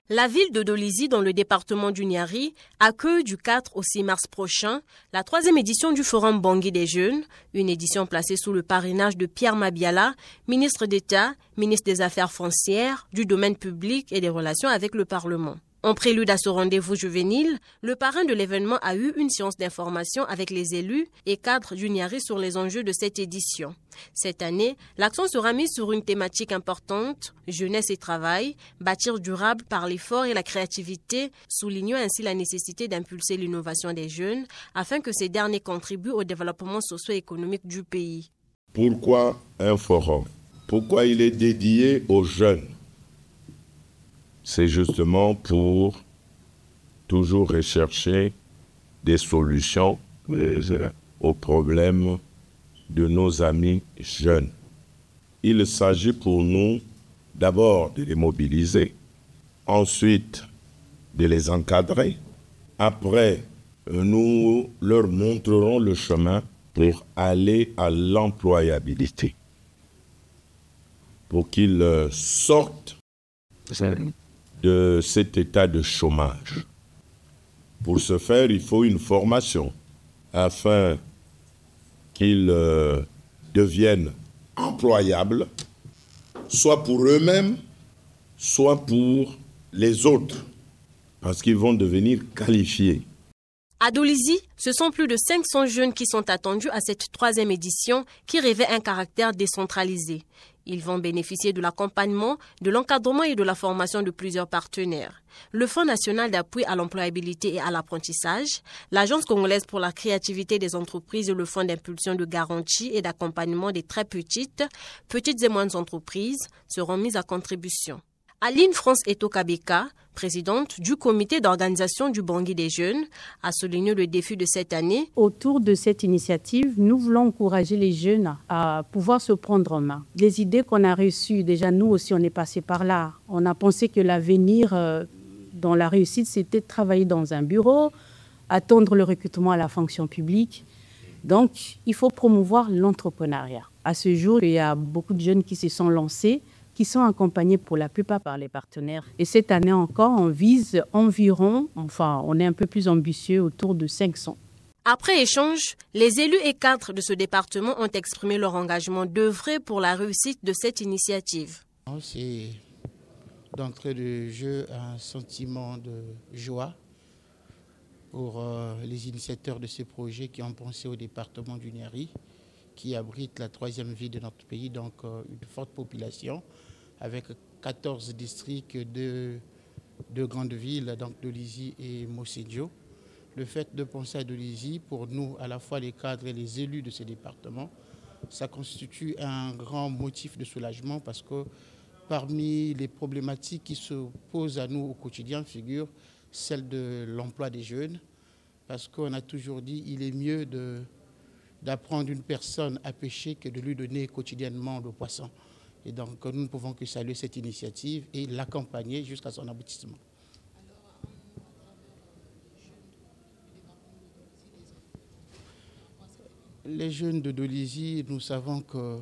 La ville de Dolisie, dans le département du Niari, accueille du 4 au 6 mars prochain la 3e édition du Forum Bangui des Jeunes, une édition placée sous le parrainage de Pierre Mabiala, ministre d'État, ministre des Affaires foncières, du domaine public et des relations avec le Parlement. En prélude à ce rendez-vous juvénile, le parrain de l'événement a eu une séance d'information avec les élus et cadres du Niari sur les enjeux de cette édition. Cette année, l'accent sera mis sur une thématique importante, jeunesse et travail, bâtir durable par l'effort et la créativité, soulignant ainsi la nécessité d'impulser l'innovation des jeunes afin que ces derniers contribuent au développement socio-économique du pays. Pourquoi un forum? Pourquoi il est dédié aux jeunes? C'est justement pour toujours rechercher des solutions aux problèmes de nos amis jeunes. Il s'agit pour nous d'abord de les mobiliser, ensuite de les encadrer. Après, nous leur montrerons le chemin pour aller à l'employabilité, pour qu'ils sortent de cet état de chômage. Pour ce faire, il faut une formation afin qu'ils deviennent employables, soit pour eux-mêmes, soit pour les autres, parce qu'ils vont devenir qualifiés. À Dolisie, ce sont plus de 500 jeunes qui sont attendus à cette 3e édition qui revêt un caractère décentralisé. Ils vont bénéficier de l'accompagnement, de l'encadrement et de la formation de plusieurs partenaires. Le Fonds national d'appui à l'employabilité et à l'apprentissage, l'Agence congolaise pour la créativité des entreprises et le Fonds d'impulsion de garantie et d'accompagnement des très petites et moyennes entreprises seront mis à contribution. Aline France Eto-Kabeka, présidente du comité d'organisation du Bangui des Jeunes, a souligné le défi de cette année. Autour de cette initiative, nous voulons encourager les jeunes à pouvoir se prendre en main. Les idées qu'on a reçues, déjà nous aussi on est passé par là. On a pensé que l'avenir dans la réussite, c'était de travailler dans un bureau, attendre le recrutement à la fonction publique. Donc, il faut promouvoir l'entrepreneuriat. À ce jour, il y a beaucoup de jeunes qui se sont lancés, qui sont accompagnés pour la plupart par les partenaires. Et cette année encore, on vise environ, on est un peu plus ambitieux, autour de 500. Après échange, les élus et cadres de ce département ont exprimé leur engagement d'œuvrer pour la réussite de cette initiative. C'est d'entrée de jeu un sentiment de joie pour les initiateurs de ces projets qui ont pensé au département du Niari, qui abrite la 3e ville de notre pays, donc une forte population, avec 14 districts de grandes villes, donc Dolisie et Mossédio. Le fait de penser à Dolisie, pour nous, à la fois les cadres et les élus de ces départements, ça constitue un grand motif de soulagement parce que parmi les problématiques qui se posent à nous au quotidien figure celle de l'emploi des jeunes, parce qu'on a toujours dit qu'il est mieux d'apprendre une personne à pêcher que de lui donner quotidiennement le poisson. Et donc nous ne pouvons que saluer cette initiative et l'accompagner jusqu'à son aboutissement. Les jeunes de Dolisie, nous savons que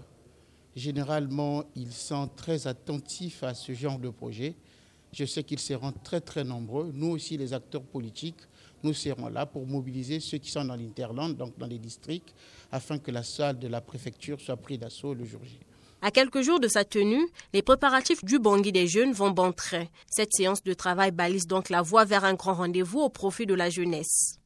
généralement, ils sont très attentifs à ce genre de projet. Je sais qu'ils seront très très nombreux. Nous aussi, les acteurs politiques, nous serons là pour mobiliser ceux qui sont dans l'interland, donc dans les districts, afin que la salle de la préfecture soit prise d'assaut le jour J. À quelques jours de sa tenue, les préparatifs du Bangui des Jeunes vont bon train. Cette séance de travail balise donc la voie vers un grand rendez-vous au profit de la jeunesse.